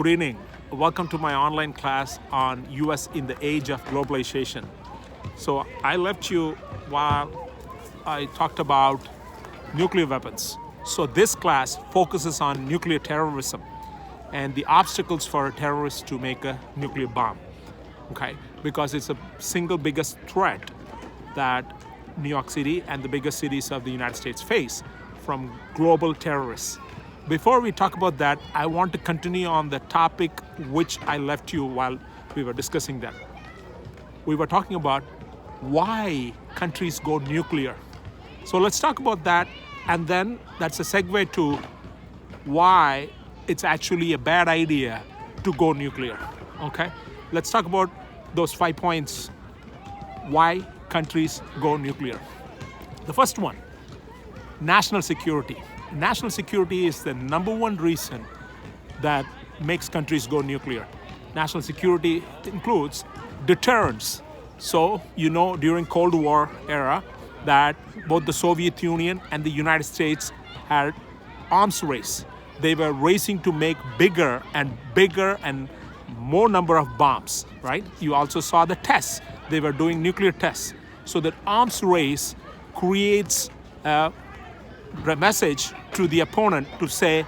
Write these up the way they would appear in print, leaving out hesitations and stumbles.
Good evening. Welcome to my online class on US in the age of globalization. So I left you while I talked about nuclear weapons. So this class focuses on nuclear terrorism and the obstacles for a terrorist to make a nuclear bomb. Okay? Because it's the single biggest threat that New York City and the biggest cities of the United States face from global terrorists. Before we talk about that, I want to continue on the topic which I left you while we were discussing that. We were talking about why countries go nuclear. So let's talk about that, and then that's a segue to why it's actually a bad idea to go nuclear. Okay? Let's talk about those 5 points why countries go nuclear. The first one, national security. National security is the number one reason that makes countries go nuclear. National security includes deterrence. So, during Cold War era, that both the Soviet Union and the United States had arms race. They were racing to make bigger and more number of bombs, right? You also saw the tests. They were doing nuclear tests. So that arms race creates a message to the opponent to say,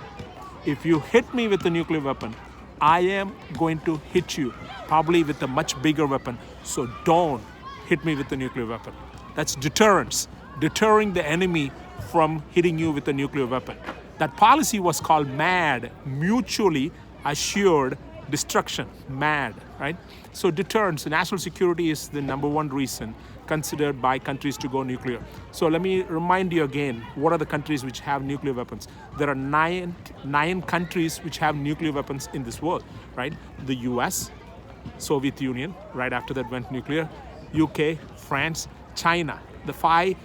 if you hit me with a nuclear weapon, I am going to hit you, probably with a much bigger weapon. So don't hit me with a nuclear weapon. That's deterrence, deterring the enemy from hitting you with a nuclear weapon. That policy was called MAD, mutually assured destruction, MAD, right? So deterrence, national security is the number one reason considered by countries to go nuclear. So let me remind you again, what are the countries which have nuclear weapons? There are nine countries which have nuclear weapons in this world, right? The US, Soviet Union, right after that went nuclear, UK, France, China, the five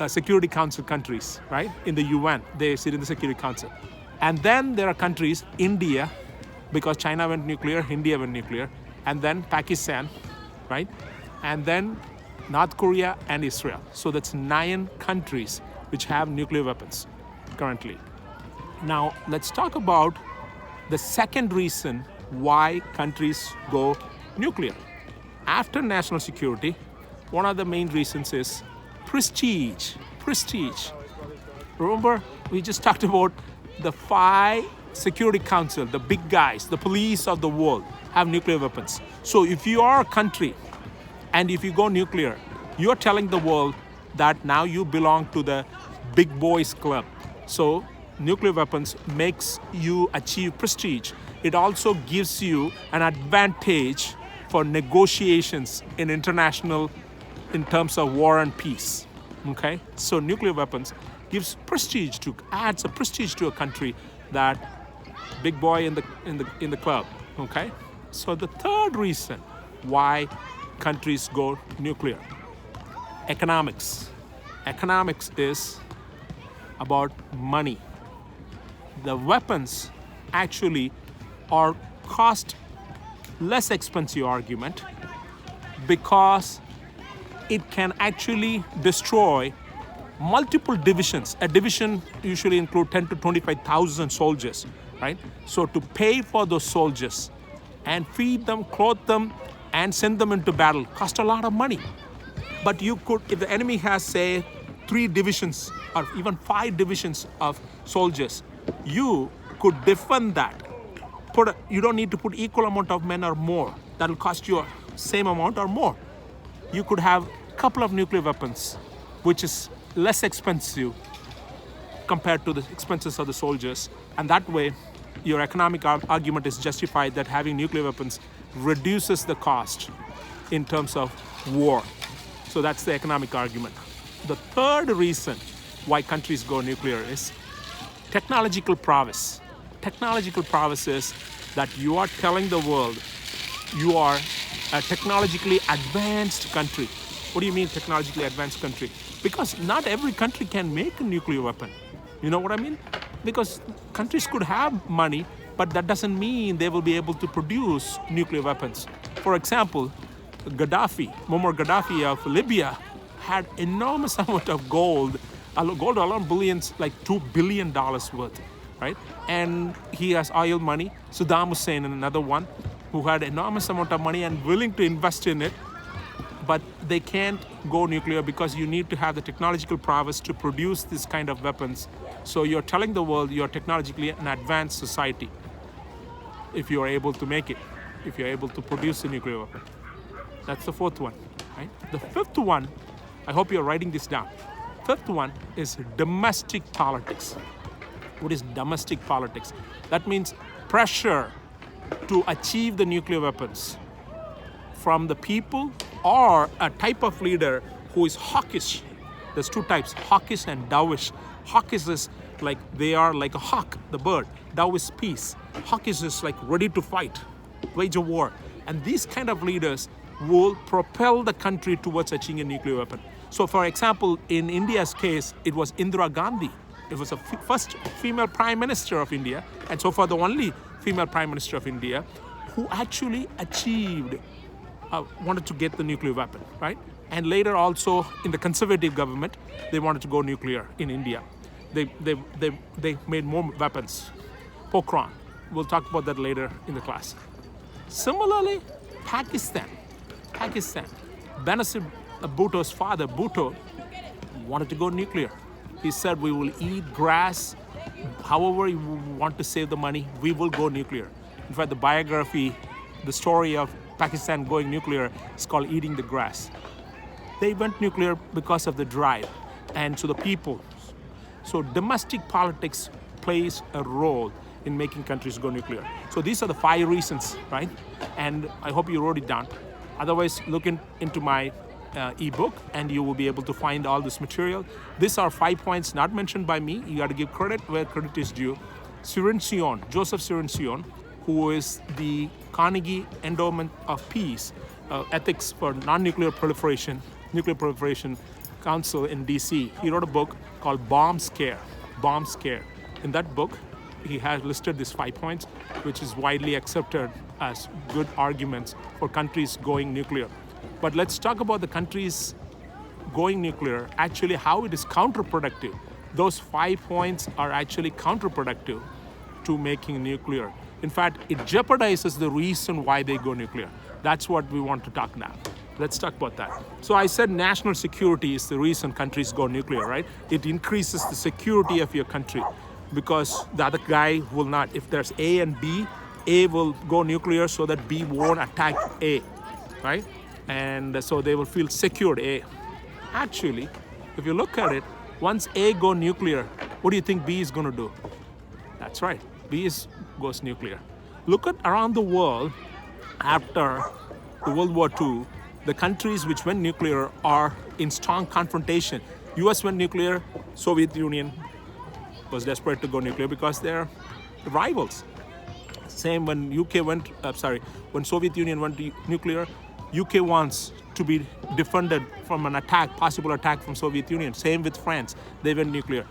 Security Council countries, right? In the UN, they sit in the Security Council. And then there are countries, India, because China went nuclear, India went nuclear, and then Pakistan, right? And then North Korea and Israel. So that's 9 countries which have nuclear weapons currently. Now, let's talk about the second reason why countries go nuclear. After national security, one of the main reasons is prestige. Prestige. Remember, we just talked about the 5 Security Council, the big guys, the police of the world have nuclear weapons. So if you are a country and if you go nuclear, you're telling the world that now you belong to the big boys club. So nuclear weapons makes you achieve prestige. It also gives you an advantage for negotiations in international in terms of war and peace. Okay? So nuclear weapons adds a prestige to a country that big boy in the club. Okay? So the third reason why countries go nuclear, economics. Economics is about money. The weapons actually are cost less expensive argument because it can actually destroy multiple divisions. A division usually includes 10 to 25,000 soldiers, right? So to pay for those soldiers and feed them, clothe them, and send them into battle cost a lot of money. But you could, if the enemy has, say, 3 divisions or even 5 divisions of soldiers, you could defend that. You don't need to put equal amount of men or more. That'll cost you same amount or more. You could have a couple of nuclear weapons, which is less expensive compared to the expenses of the soldiers. And that way, your economic argument is justified that having nuclear weapons reduces the cost in terms of war. So that's the economic argument. The third reason why countries go nuclear is technological prowess. Technological prowess is that you are telling the world you are a technologically advanced country. What do you mean technologically advanced country? Because not every country can make a nuclear weapon. You know what I mean? Because countries could have money, but that doesn't mean they will be able to produce nuclear weapons. For example, Muammar Gaddafi of Libya had enormous amount of gold alone billions, like $2 billion worth. right? And he has oil money. Saddam Hussein, another one, who had enormous amount of money and willing to invest in it, but they can't go nuclear because you need to have the technological prowess to produce this kind of weapons. So you're telling the world you're technologically an advanced society if you're able to make it, if you're able to produce a nuclear weapon. That's the fourth one, right? The fifth one, I hope you're writing this down. Fifth one is domestic politics. What is domestic politics? That means pressure to achieve the nuclear weapons from the people or a type of leader who is hawkish. There's two types, hawkish and dovish. Hawkish is like they are like a hawk, the bird. Dove is peace. Hawkish is like ready to fight, wage a war. And these kind of leaders will propel the country towards achieving a nuclear weapon. So for example, in India's case, it was Indira Gandhi. It was the first female prime minister of India, and so far the only female prime minister of India who actually achieved, wanted to get the nuclear weapon, right? And later also in the conservative government, they wanted to go nuclear in India. They made more weapons. Pokhran. We'll talk about that later in the class. Similarly, Pakistan. Benazir Bhutto's father, Bhutto, wanted to go nuclear. He said, we will eat grass. However you want to save the money, we will go nuclear. In fact, the biography, the story of Pakistan going nuclear is called Eating the Grass. They went nuclear because of the drive and to the people. So domestic politics plays a role in making countries go nuclear. So these are the 5 reasons, right? And I hope you wrote it down. Otherwise, look into my ebook and you will be able to find all this material. These are 5 points not mentioned by me. You got to give credit where credit is due. Joseph Cirincione, who is the Carnegie Endowment of Peace, Ethics for Non-Nuclear Proliferation, Nuclear Proliferation Council in DC. He wrote a book called Bomb Scare. In that book, he has listed these 5 points, which is widely accepted as good arguments for countries going nuclear. But let's talk about the countries going nuclear, actually how it is counterproductive. Those 5 points are actually counterproductive to making nuclear. In fact, it jeopardizes the reason why they go nuclear. That's what we want to talk now. Let's talk about that. So I said national security is the reason countries go nuclear, right? It increases the security of your country because the other guy will not. If there's A and B, A will go nuclear so that B won't attack A, right? And so they will feel secured, A. Actually, if you look at it, once A go nuclear, what do you think B is going to do? That's right, B goes nuclear. Look at around the world after the World War II, the countries which went nuclear are in strong confrontation. US went nuclear, Soviet Union was desperate to go nuclear because they're rivals. Same when when Soviet Union went nuclear, UK wants to be defended from an attack, possible attack from Soviet Union. Same with France, they went nuclear.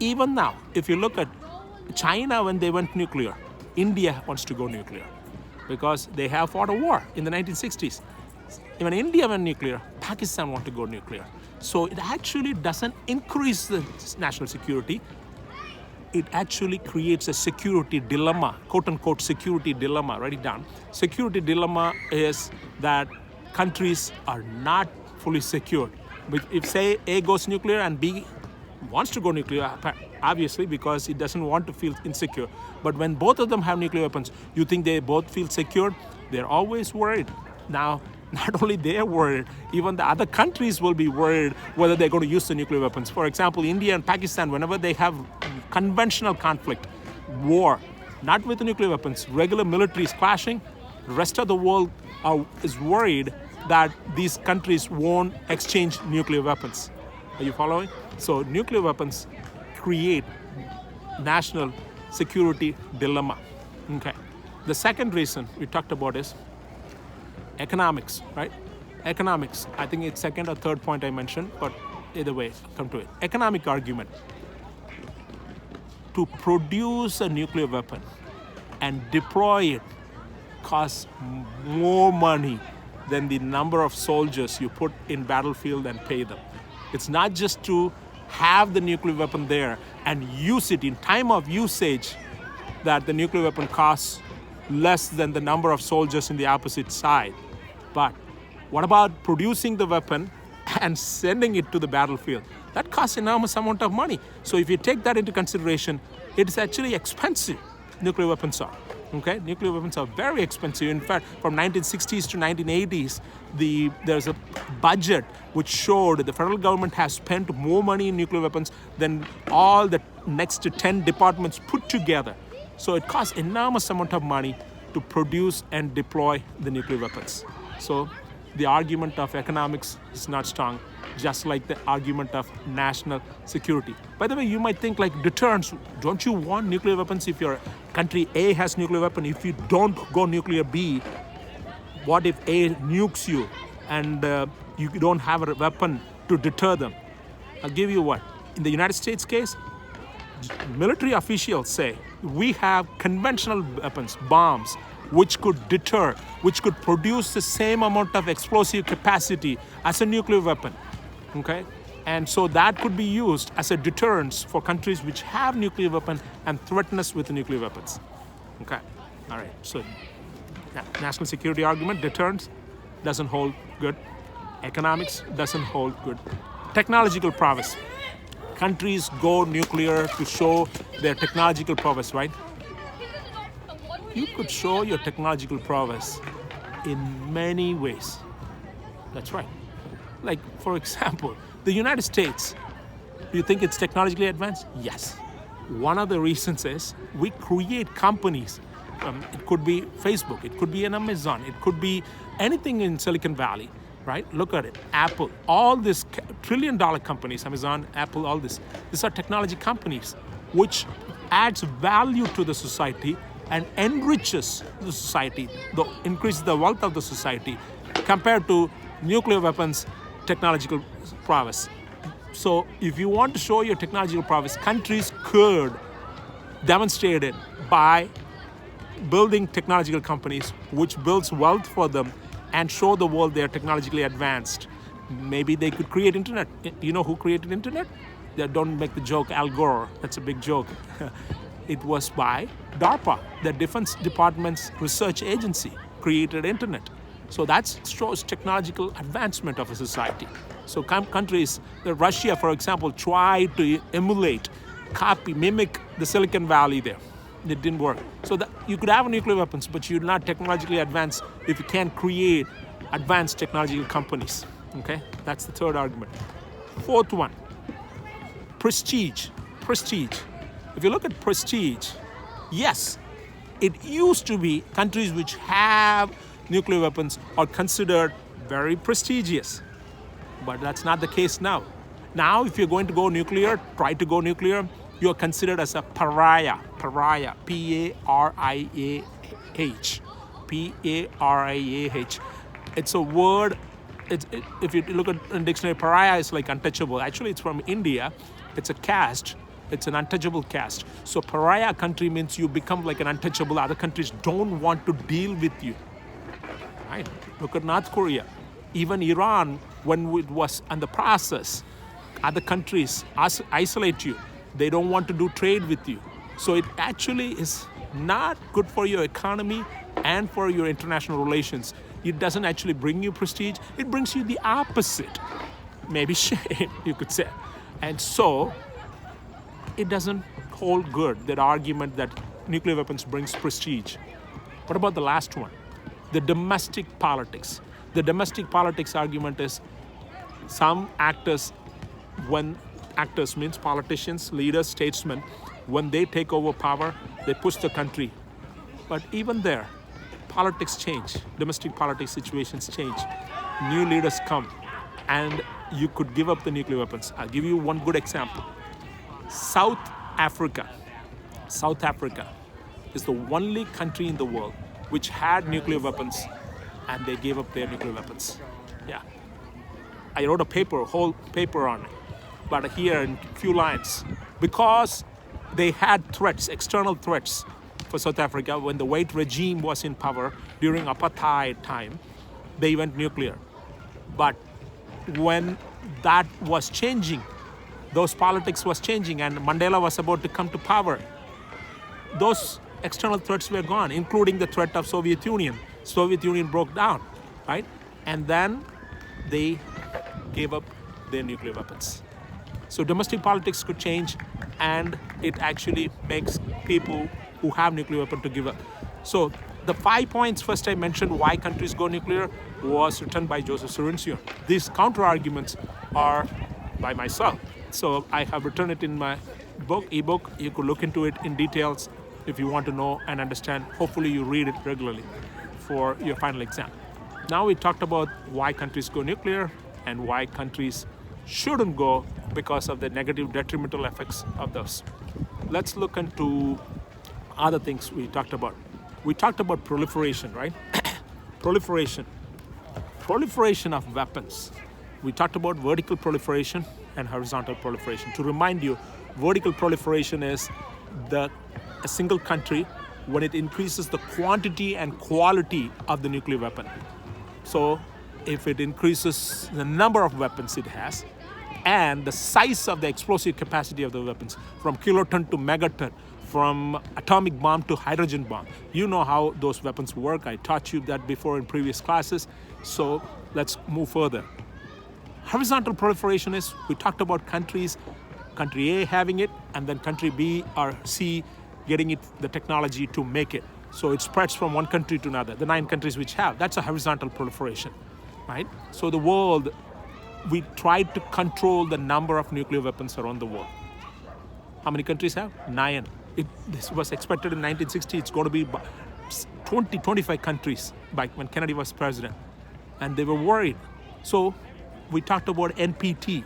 Even now, if you look at China when they went nuclear, India wants to go nuclear because they have fought a war in the 1960s. When India went nuclear, Pakistan want to go nuclear. So it actually doesn't increase the national security. It actually creates a security dilemma, quote unquote security dilemma. Write it down. Security dilemma is that countries are not fully secured. But if say A goes nuclear and B wants to go nuclear, obviously because it doesn't want to feel insecure. But when both of them have nuclear weapons, you think they both feel secured? They're always worried. Now, not only they're worried, even the other countries will be worried whether they're going to use the nuclear weapons. For example, India and Pakistan, whenever they have conventional conflict, war, not with the nuclear weapons, regular militaries clashing, the rest of the world is worried that these countries won't exchange nuclear weapons. Are you following? So nuclear weapons create national security dilemma. Okay. The second reason we talked about is economics, right? Economics. I think it's second or third point I mentioned, but either way, come to it. Economic argument. To produce a nuclear weapon and deploy it costs more money than the number of soldiers you put in battlefield and pay them. It's not just to have the nuclear weapon there and use it in time of usage, that the nuclear weapon costs less than the number of soldiers in the opposite side. But what about producing the weapon and sending it to the battlefield? That costs enormous amount of money. So if you take that into consideration, it's actually expensive. Nuclear weapons are. Okay, nuclear weapons are very expensive. In fact, from 1960s to 1980s, there's a budget which showed the federal government has spent more money in nuclear weapons than all the next 10 departments put together. So it costs enormous amount of money to produce and deploy the nuclear weapons. So the argument of economics is not strong, just like the argument of national security. By the way, you might think like deterrence. Don't you want nuclear weapons if your country A has nuclear weapon? If you don't go nuclear B, what if A nukes you and you don't have a weapon to deter them? I'll give you what. In the United States case, military officials say we have conventional weapons, bombs, which could deter, which could produce the same amount of explosive capacity as a nuclear weapon, okay? And so that could be used as a deterrence for countries which have nuclear weapons and threaten us with nuclear weapons, okay? All right, so national security argument, deterrence, doesn't hold good. Economics doesn't hold good. Technological prowess. Countries go nuclear to show their technological prowess, right? You could show your technological prowess in many ways. That's right. Like, for example, the United States, do you think it's technologically advanced? Yes. One of the reasons is we create companies. It could be Facebook, it could be an Amazon, it could be anything in Silicon Valley, right? Look at it. Apple, all these trillion-dollar companies, Amazon, Apple, all this. These are technology companies which adds value to the society and enriches the society, increases the wealth of the society compared to nuclear weapons technological prowess. So if you want to show your technological prowess, countries could demonstrate it by building technological companies which builds wealth for them and show the world they're technologically advanced. Maybe they could create internet. You know who created internet? Don't make the joke, Al Gore. That's a big joke. It was by DARPA, the Defense Department's research agency, created internet. So that shows technological advancement of a society. So countries, Russia, for example, tried to emulate, copy, mimic the Silicon Valley there. It didn't work. So that you could have nuclear weapons, but you're not technologically advanced if you can't create advanced technological companies. Okay, that's the third argument. Fourth one, prestige. Prestige. If you look at prestige, yes, it used to be countries which have nuclear weapons are considered very prestigious, but that's not the case now. Now, if you're going to go nuclear, try to go nuclear, you're considered as a pariah. Pariah, P-A-R-I-A-H. P-A-R-I-A-H. It's a word, if you look at in dictionary, pariah is like untouchable. Actually, it's from India. It's a caste. It's an untouchable caste. So pariah country means you become like an untouchable. Other countries don't want to deal with you. Right? Look at North Korea. Even Iran, when it was in the process, other countries isolate you. They don't want to do trade with you. So it actually is not good for your economy and for your international relations. It doesn't actually bring you prestige. It brings you the opposite. Maybe shame, you could say. And so it doesn't hold good, that argument that nuclear weapons brings prestige. What about the last one? The domestic politics. The domestic politics argument is some actors, when actors means politicians, leaders, statesmen, when they take over power, they push the country. But even there, politics change. Domestic politics situations change. New leaders come, and you could give up the nuclear weapons. I'll give you one good example. South Africa is the only country in the world which had nuclear weapons, and they gave up their nuclear weapons. Yeah. I wrote a whole paper on it, but here in a few lines. Because they had threats, external threats for South Africa when the white regime was in power during apartheid time, they went nuclear. But when that was changing, those politics was changing and Mandela was about to come to power. Those external threats were gone, including the threat of Soviet Union. Soviet Union broke down, right? And then they gave up their nuclear weapons. So domestic politics could change, and it actually makes people who have nuclear weapons to give up. So the 5 points first I mentioned why countries go nuclear was written by Joseph Surincion. These counter arguments are by myself. So I have written it in my ebook. You could look into it in details if you want to know and understand. Hopefully you read it regularly for your final exam. Now we talked about why countries go nuclear and why countries shouldn't go because of the negative detrimental effects of those. Let's look into other things we talked about. We talked about proliferation, right? Proliferation of weapons. We talked about vertical proliferation and horizontal proliferation. To remind you, vertical proliferation is a single country when it increases the quantity and quality of the nuclear weapon. So if it increases the number of weapons it has and the size of the explosive capacity of the weapons, from kiloton to megaton, from atomic bomb to hydrogen bomb. You know how those weapons work. I taught you that before in previous classes. So let's move further. Horizontal proliferation is, we talked about countries, country A having it, and then country B or C getting it, the technology to make it. So it spreads from one country to another, the 9 countries which have. That's a horizontal proliferation, right? So the world, we tried to control the number of nuclear weapons around the world. How many countries have? 9. This was expected in 1960. It's going to be 20, 25 countries by when Kennedy was president. And they were worried. So we talked about NPT,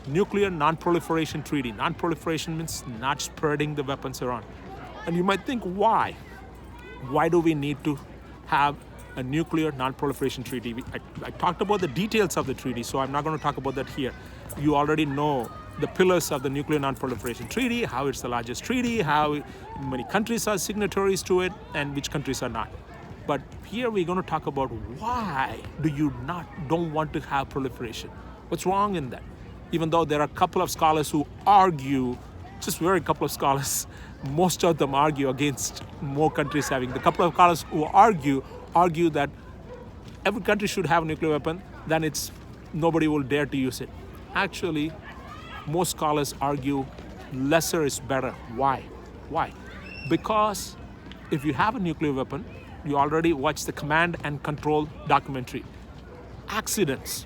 Nuclear Non-Proliferation Treaty. Non-proliferation means not spreading the weapons around. And you might think, why? Why do we need to have a nuclear non-proliferation treaty? I talked about the details of the treaty, so I'm not going to talk about that here. You already know the pillars of the nuclear non-proliferation treaty, how it's the largest treaty, how many countries are signatories to it, and which countries are not. But here we're going to talk about why do you don't want to have proliferation? What's wrong in that? Even though there are a couple of scholars who argue, just very couple of scholars, most of them argue against more countries having. The couple of scholars who argue that every country should have a nuclear weapon, then nobody will dare to use it. Actually, most scholars argue lesser is better. Why? Because if you have a nuclear weapon, you already watched the command and control documentary. Accidents,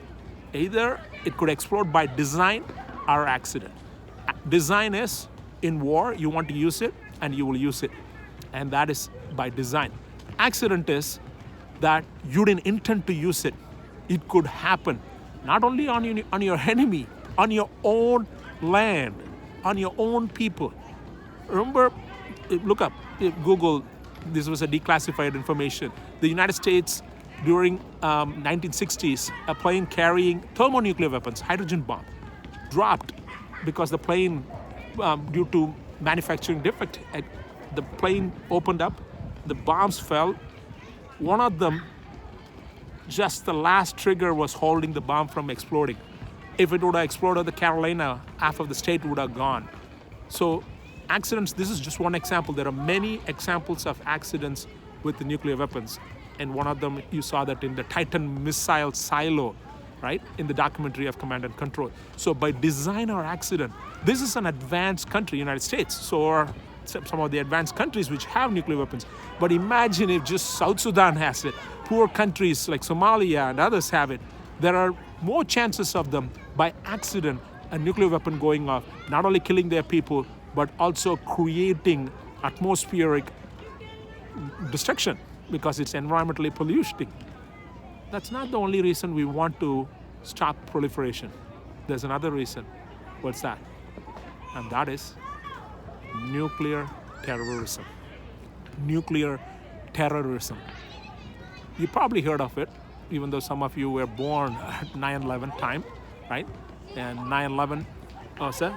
either it could explode by design or accident. Design is, in war, you want to use it and you will use it. And that is by design. Accident is that you didn't intend to use it. It could happen not only on your enemy, on your own land, on your own people. Remember, look up, Google, this was a declassified information. The United States during 1960s, a plane carrying thermonuclear weapons, hydrogen bomb, dropped because the plane, due to manufacturing defect, the plane opened up, the bombs fell. One of them, just the last trigger was holding the bomb from exploding. If it would have exploded, the Carolina, half of the state would have gone. So accidents, this is just one example. There are many examples of accidents with the nuclear weapons. And one of them, you saw that in the Titan missile silo, right? In the documentary of Command and Control. So by design or accident, this is an advanced country, United States. So are some of the advanced countries which have nuclear weapons. But imagine if just South Sudan has it, poor countries like Somalia and others have it. There are more chances of them by accident, a nuclear weapon going off, not only killing their people, but also creating atmospheric destruction because it's environmentally polluting. That's not the only reason we want to stop proliferation. There's another reason. What's that? And that is nuclear terrorism. Nuclear terrorism. You probably heard of it, even though some of you were born at 9/11 time, right? And 9/11 was an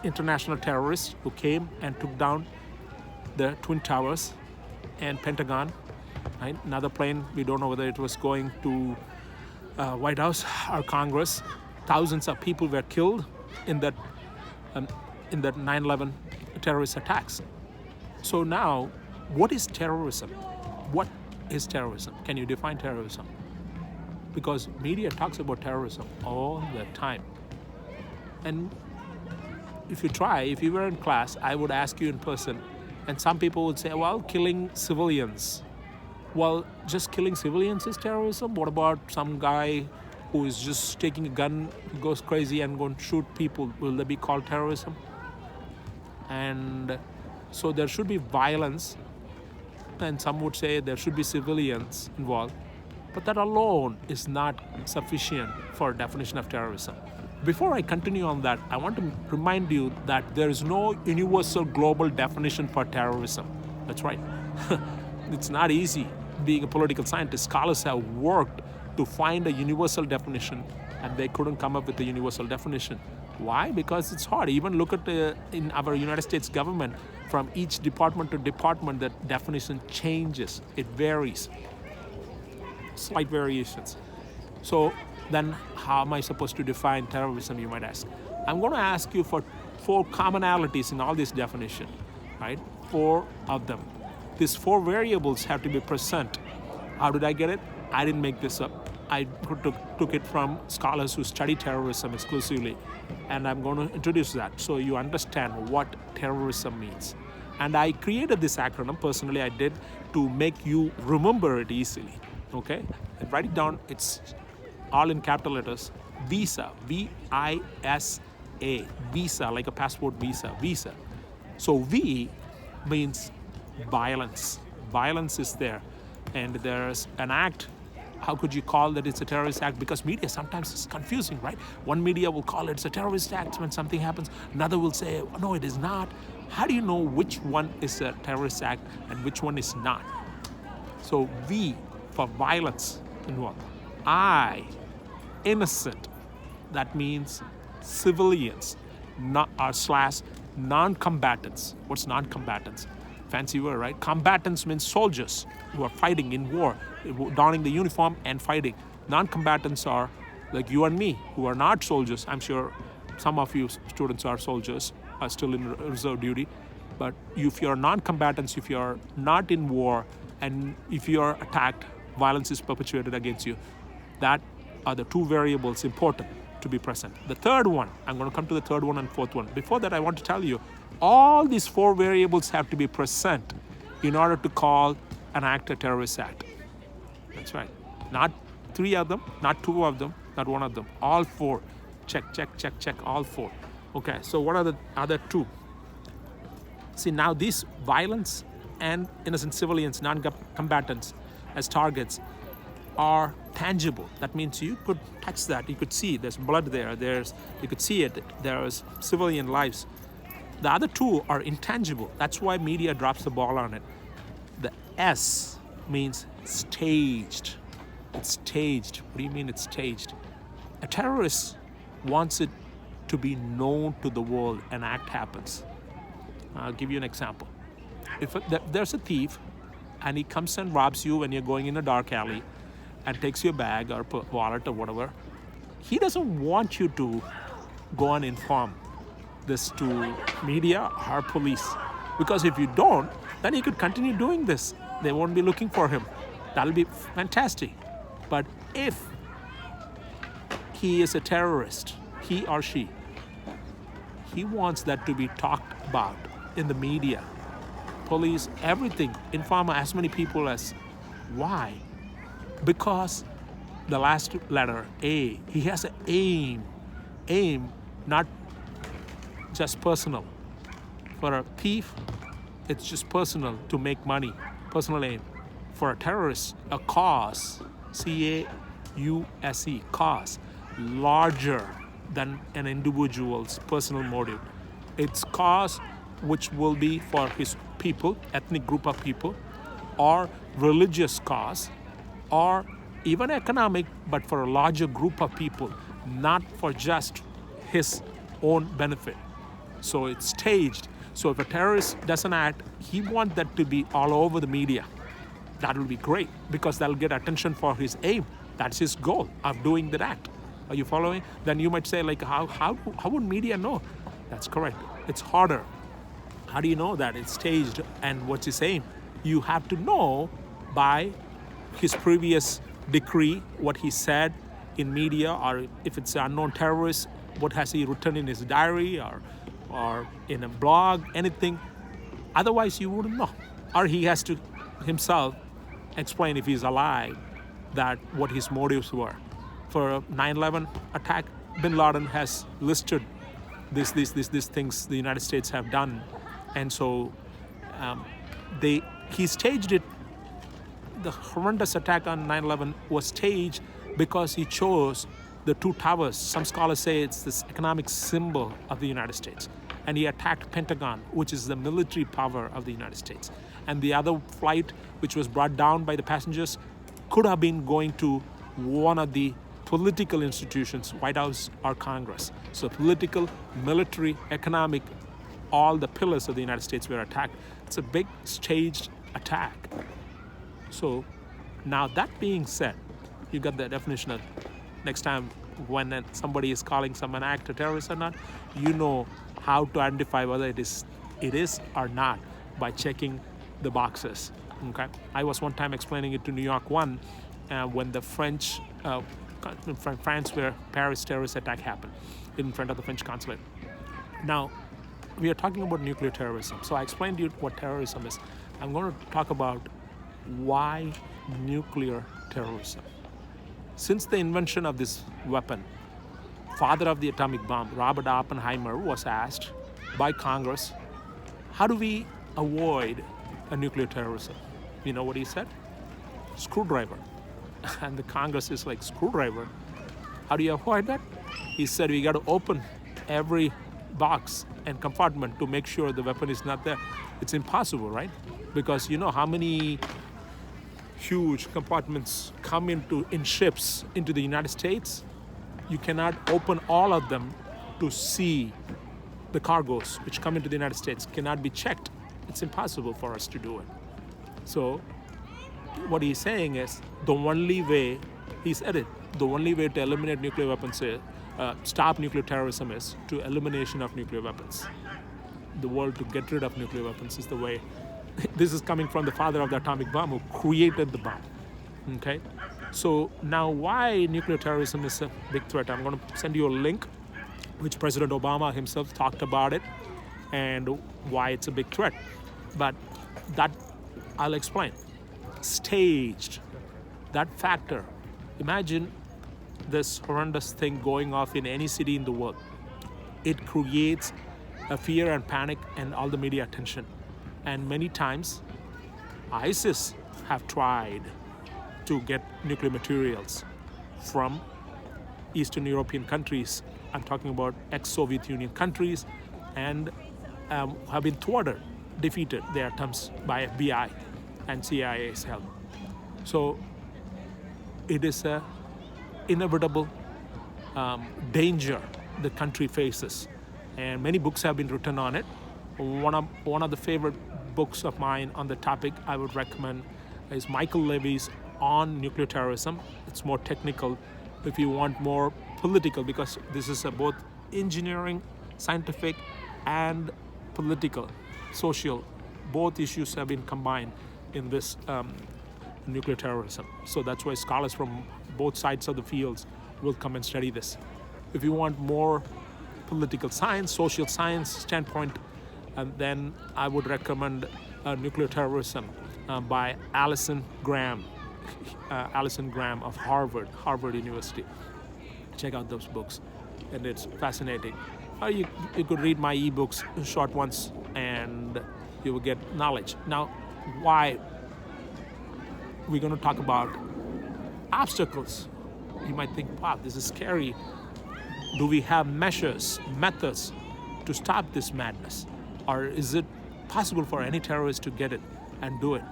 international terrorist who came and took down the Twin Towers and Pentagon, right? Another plane, we don't know whether it was going to White House or Congress. Thousands of people were killed in that in the 9/11 terrorist attacks. So now, what is terrorism? What is terrorism? Can you define terrorism? Because media talks about terrorism all the time. And if you were in class, I would ask you in person, and some people would say, well, killing civilians. Well, just killing civilians is terrorism? What about some guy who is just taking a gun, goes crazy and going to shoot people? Will they be called terrorism? And so there should be violence, and some would say there should be civilians involved, but that alone is not sufficient for a definition of terrorism. Before I continue on that, I want to remind you that there is no universal global definition for terrorism. That's right. It's not easy. Being a political scientist, scholars have worked to find a universal definition, and they couldn't come up with a universal definition. Why? Because it's hard. Even look at in our United States government, from each department to department, the definition changes. It varies. Slight variations. So then how am I supposed to define terrorism, you might ask? I'm going to ask you for 4 commonalities in all this definition, right? 4 of them. These 4 variables have to be present. How did I get it? I didn't make this up. I took it from scholars who study terrorism exclusively, and I'm going to introduce that so you understand what terrorism means. And I created this acronym, personally I did, to make you remember it easily, okay? And write it down, it's all in capital letters, VISA, V-I-S-A, VISA, like a passport visa, VISA. So V means violence. Violence is there, and there's an act. How could you call that it's a terrorist act? Because media sometimes is confusing, right? One media will call it a terrorist act when something happens. Another will say, no, it is not. How do you know which one is a terrorist act and which one is not? So V for violence involved. I, innocent. That means civilians, slash non-combatants. What's non-combatants? Fancy word, right? Combatants means soldiers who are fighting in war, donning the uniform and fighting. Non-combatants are like you and me, who are not soldiers. I'm sure some of you students are soldiers, are still in reserve duty. But if you're non-combatants, if you're not in war, and if you're attacked, violence is perpetuated against you. That are the 2 variables important to be present. The third one, I'm going to come to the third one and fourth one. Before that, I want to tell you, all these 4 variables have to be present in order to call an act a terrorist act. That's right. Not 3 of them, not 2 of them, not 1 of them. All 4. Check, check, check, check, all 4. Okay, so what are the other 2? See, now these violence and innocent civilians, non-combatants as targets are tangible. That means you could touch that, you could see there's blood there, you could see it, there's civilian lives. The other 2 are intangible. That's why media drops the ball on it. The S means staged. It's staged. What do you mean it's staged? A terrorist wants it to be known to the world an act happens. I'll give you an example. If there's a thief and he comes and robs you when you're going in a dark alley and takes your bag or wallet or whatever, he doesn't want you to go and inform this to media or police. Because if you don't, then he could continue doing this. They won't be looking for him. That'll be fantastic. But if he is a terrorist, he or she, he wants that to be talked about in the media, police, everything, inform as many people as. Why? Because the last letter, A, he has an aim, not just personal. For a thief, it's just personal to make money, personal aim. For a terrorist, a cause, C-A-U-S-E, cause, larger than an individual's personal motive. It's cause which will be for his people, ethnic group of people, or religious cause, or even economic, but for a larger group of people, not for just his own benefit. So it's staged. So if a terrorist does an act, he wants that to be all over the media. That will be great because that'll get attention for his aim. That's his goal of doing that act. Are you following? Then you might say, like, how would media know? That's correct. It's harder. How do you know that it's staged and what's he saying? You have to know by his previous decree, what he said in media, or if it's an unknown terrorist, what has he written in his diary or in a blog, anything. Otherwise, you wouldn't know. Or he has to himself explain, if he's alive, that what his motives were. For a 9/11 attack, bin Laden has listed these things the United States have done. And so he staged it. The horrendous attack on 9/11 was staged because he chose the two towers. Some scholars say it's this economic symbol of the United States. And he attacked Pentagon, which is the military power of the United States. And the other flight, which was brought down by the passengers, could have been going to one of the political institutions, White House or Congress. So political, military, economic, all the pillars of the United States were attacked. It's a big staged attack. So now that being said, you got the definition of next time when somebody is calling someone act a terrorist or not, you know how to identify whether it is or not by checking the boxes. Okay, I was one time explaining it to New York One when the France where Paris terrorist attack happened in front of the French consulate. Now, we are talking about nuclear terrorism. So I explained to you what terrorism is. I'm going to talk about why nuclear terrorism. Since the invention of this weapon, father of the atomic bomb, Robert Oppenheimer, was asked by Congress, how do we avoid a nuclear terrorism? You know what he said? Screwdriver. And the Congress is like, screwdriver? How do you avoid that? He said, we got to open every box and compartment to make sure the weapon is not there. It's impossible, right? Because you know how many huge compartments come in ships into the United States? You cannot open all of them to see the cargoes which come into the United States, cannot be checked. It's impossible for us to do it. So what he's saying is the only way, he said it, the only way to eliminate nuclear weapons is, stop nuclear terrorism is to elimination of nuclear weapons. The world to get rid of nuclear weapons is the way. This is coming from the father of the atomic bomb who created the bomb. Okay? So now why nuclear terrorism is a big threat? I'm going to send you a link which President Obama himself talked about it and why it's a big threat. But that I'll explain. Staged, that factor. Imagine this horrendous thing going off in any city in the world. It creates a fear and panic and all the media attention. And many times, ISIS have tried to get nuclear materials from Eastern European countries. I'm talking about ex-Soviet Union countries, and have been thwarted, defeated their attempts by FBI and CIA's help. So it is a inevitable danger the country faces, and many books have been written on it. One of the favorite books of mine on the topic I would recommend is Michael Levy's On Nuclear Terrorism. It's more technical if you want more political, because this is both engineering, scientific, and political, social. Both issues have been combined in this nuclear terrorism. So that's why scholars from both sides of the fields will come and study this. If you want more political science, social science standpoint, then I would recommend Nuclear Terrorism by Alison Graham of Harvard University. Check out those books, and it's fascinating. Or you could read my ebooks, short ones, and you will get knowledge. Now, why we're going to talk about obstacles. You might think, wow, this is scary. Do we have measures, methods to stop this madness? Or is it possible for any terrorist to get it and do it?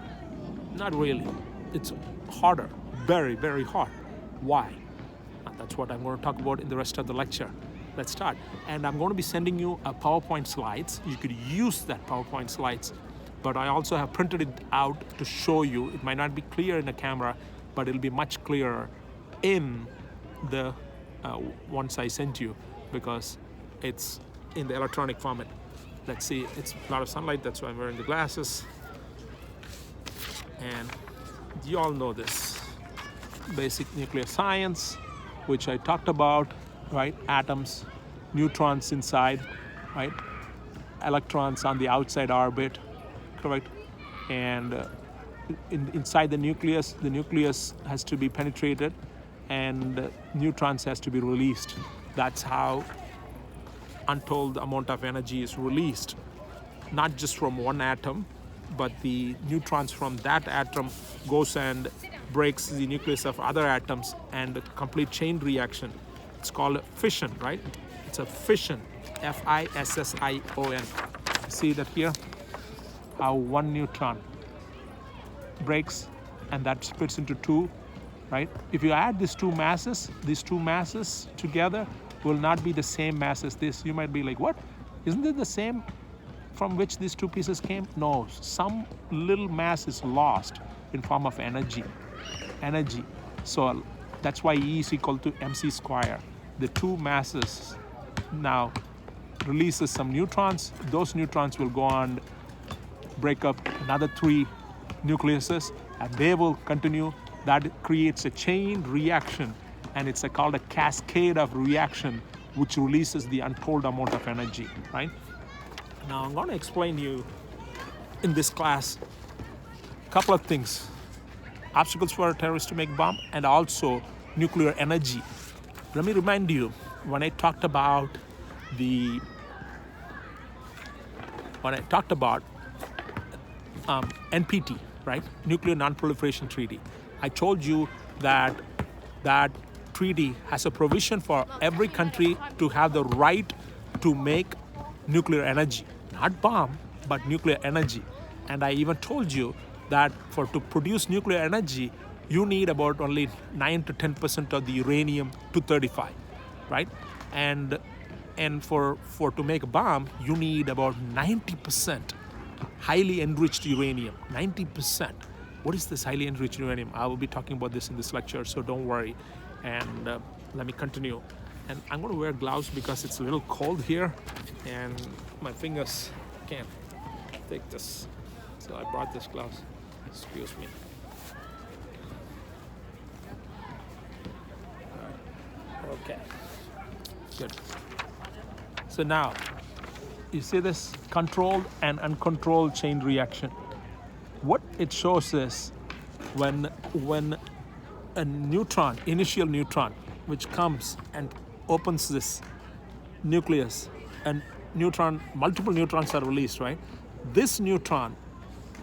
Not really. It's harder, very, very hard. Why? That's what I'm going to talk about in the rest of the lecture. Let's start. And I'm going to be sending you a PowerPoint slides. You could use that PowerPoint slides, but I also have printed it out to show you. It might not be clear in the camera, but it'll be much clearer in the ones I sent you, because it's in the electronic format. Let's see, it's a lot of sunlight, that's why I'm wearing the glasses. And you all know this basic nuclear science, which I talked about, right? Atoms, neutrons inside, right? Electrons on the outside orbit, correct? And inside the nucleus has to be penetrated, and neutrons has to be released. That's how untold amount of energy is released, not just from one atom, but the neutrons from that atom goes and breaks the nucleus of other atoms, and a complete chain reaction. It's called fission, right? It's a fission, F-I-S-S-I-O-N. See that here? How one neutron breaks and that splits into two, right? If you add these two masses together will not be the same mass as this. You might be like, what? Isn't it the same from which these two pieces came? No, some little mass is lost in form of energy. So that's why E is equal to mc square. The two masses now releases some neutrons. Those neutrons will go on, break up another three nucleuses, and they will continue. That creates a chain reaction, and it's called a cascade of reaction, which releases the untold amount of energy, right? Now I'm going to explain you in this class a couple of things. Obstacles for a terrorist to make bomb, and also nuclear energy. Let me remind you, when I talked about NPT, right? Nuclear Non-Proliferation Treaty. I told you that that treaty has a provision for every country to have the right to make nuclear energy, not bomb, but nuclear energy. And I even told you that to produce nuclear energy, you need about only 9 to 10% of the uranium-235, right? And for to make a bomb, you need about 90% highly enriched uranium. 90%. What is this highly enriched uranium? I will be talking about this in this lecture, so don't worry. And let me continue. And I'm going to wear gloves because it's a little cold here, and my fingers can't take this. So I brought this gloves. Excuse me. Okay. Good. So now, you see this controlled and uncontrolled chain reaction. What it shows is when a neutron, initial neutron, which comes and opens this nucleus, and multiple neutrons are released, right? This neutron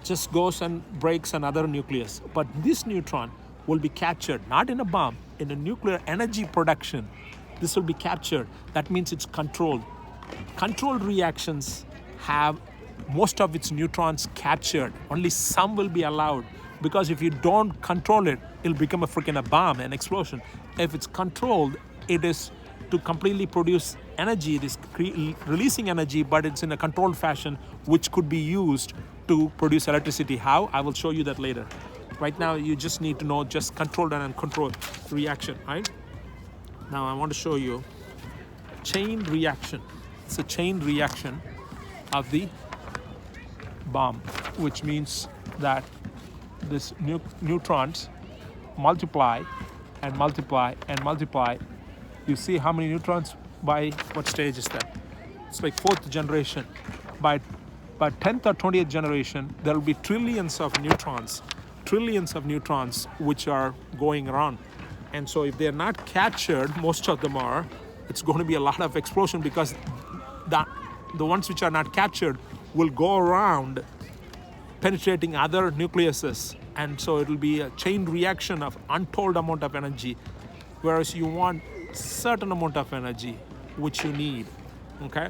just goes and breaks another nucleus. But this neutron will be captured, not in a bomb, in a nuclear energy production. This will be captured. That means it's controlled. Controlled reactions have most of its neutrons captured. Only some will be allowed, because if you don't control it, it'll become a freaking bomb, an explosion. If it's controlled, it is to completely produce energy. It is releasing energy, but it's in a controlled fashion, which could be used to produce electricity. How? I will show you that later. Right now, you just need to know just controlled and uncontrolled reaction, right? Now, I want to show you chain reaction. It's a chain reaction of the bomb, which means that this neutrons multiply and multiply and multiply. You see how many neutrons by what stage is that? It's like 4th generation. By 10th or 20th generation, there will be trillions of neutrons which are going around. And so if they're not captured, most of them are, it's going to be a lot of explosion, because the ones which are not captured will go around penetrating other nucleuses. And so it will be a chain reaction of untold amount of energy, whereas you want certain amount of energy, which you need, okay?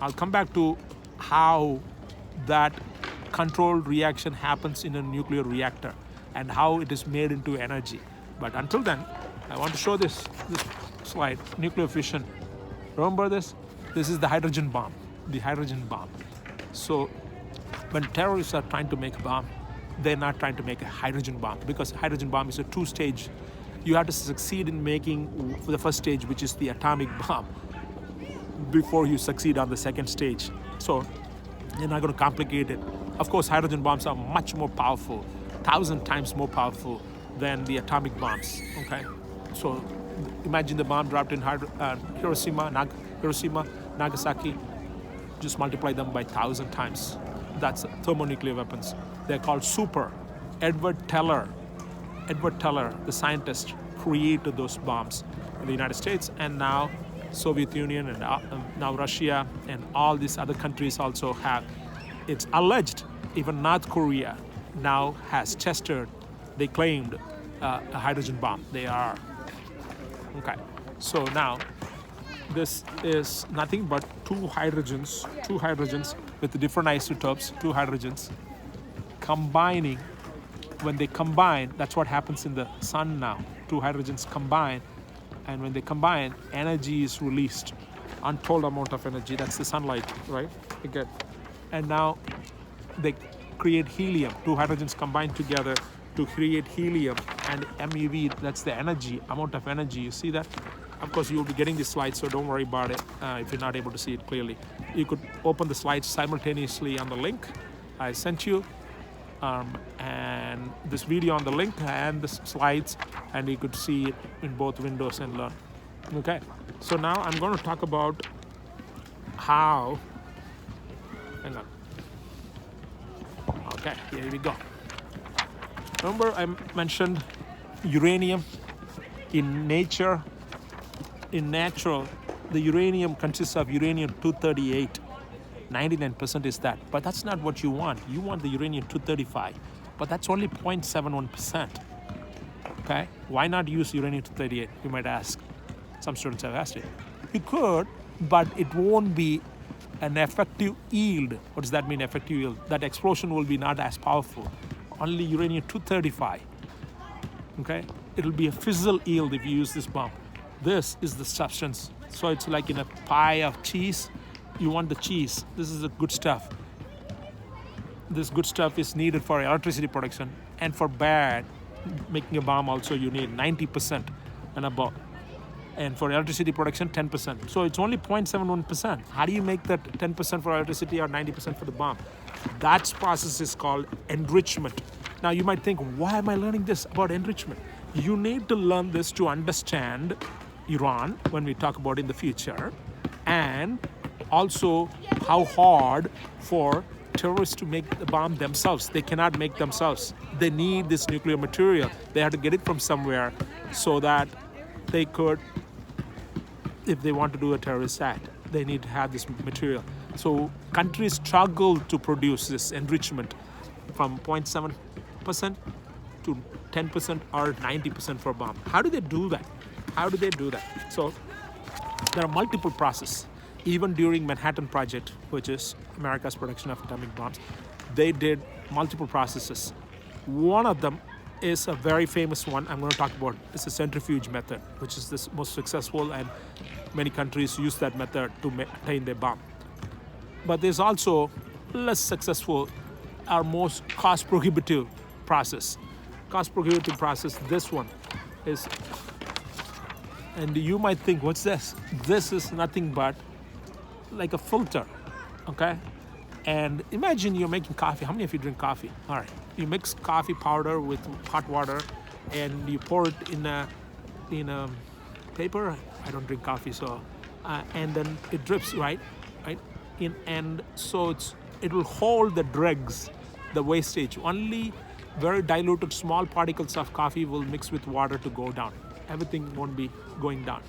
I'll come back to how that controlled reaction happens in a nuclear reactor and how it is made into energy. But until then, I want to show this slide, nuclear fission. Remember this? This is the hydrogen bomb, So when terrorists are trying to make a bomb, they're not trying to make a hydrogen bomb, because a hydrogen bomb is a 2-stage. You have to succeed in making the first stage, which is the atomic bomb. before you succeed on the second stage. So you're not going to complicate it. Of course, hydrogen bombs are much more powerful, 1,000 times more powerful than the atomic bombs. Okay, so imagine the bomb dropped in Hiroshima, Nagasaki. Just multiply them by 1,000 times. That's thermonuclear weapons. They're called super. Edward Teller, the scientist, created those bombs in the United States, and now Soviet Union and now Russia and all these other countries also have. It's alleged even North Korea now has tested, they claimed a hydrogen bomb. They are. Okay, so now this is nothing but two hydrogens with different isotopes, two hydrogens combining. When they combine, that's what happens in the sun now. Two hydrogens combine, and when they combine, energy is released, untold amount of energy. That's the sunlight, right? Again, and now they create helium. Two hydrogens combine together to create helium, and MeV. That's the energy, amount of energy. You see that? Of course, you will be getting this slide, so don't worry about it if you're not able to see it clearly. You could open the slides simultaneously on the link I sent you. And this video on the link and the slides, and you could see it in both windows and learn. Okay, so now I'm going to talk about how, hang on. Okay, here we go. Remember I mentioned uranium in nature, in natural, the uranium consists of uranium-238. 99% is that, but that's not what you want. You want the uranium-235, but that's only 0.71%. Okay, why not use uranium-238? You might ask. Some students have asked it. You could, but it won't be an effective yield. What does that mean, effective yield? That explosion will be not as powerful. Only uranium-235. Okay, it'll be a fissile yield if you use this bomb. This is the substance. So it's like in a pie of cheese. You want the cheese. This is the good stuff. This good stuff is needed for electricity production, and for bad, making a bomb also you need 90% and above. And for electricity production, 10%. So it's only 0.71%. How do you make that 10% for electricity or 90% for the bomb? That process is called enrichment. Now you might think, why am I learning this about enrichment? You need to learn this to understand Iran when we talk about in the future, and also how hard for terrorists to make the bomb themselves. They cannot make themselves. They need this nuclear material. They have to get it from somewhere so that they could, if they want to do a terrorist act, they need to have this material. So countries struggle to produce this enrichment from 0.7% to 10% or 90% for a bomb. How do they do that? So there are multiple processes. Even during Manhattan Project, which is America's production of atomic bombs, they did multiple processes. One of them is a very famous one I'm going to talk about. It's a centrifuge method, which is the most successful, and many countries use that method to maintain their bomb. But there's also less successful, our most cost-prohibitive process. Cost-prohibitive process, this one is, and you might think, what's this? This is nothing but like a filter, okay? And imagine you're making coffee. How many of you drink coffee? All right, you mix coffee powder with hot water, and you pour it in a paper. I don't drink coffee, so and then it drips, right? And so it will hold the dregs, the wastage. Only very diluted small particles of coffee will mix with water to go down. Everything won't be going down.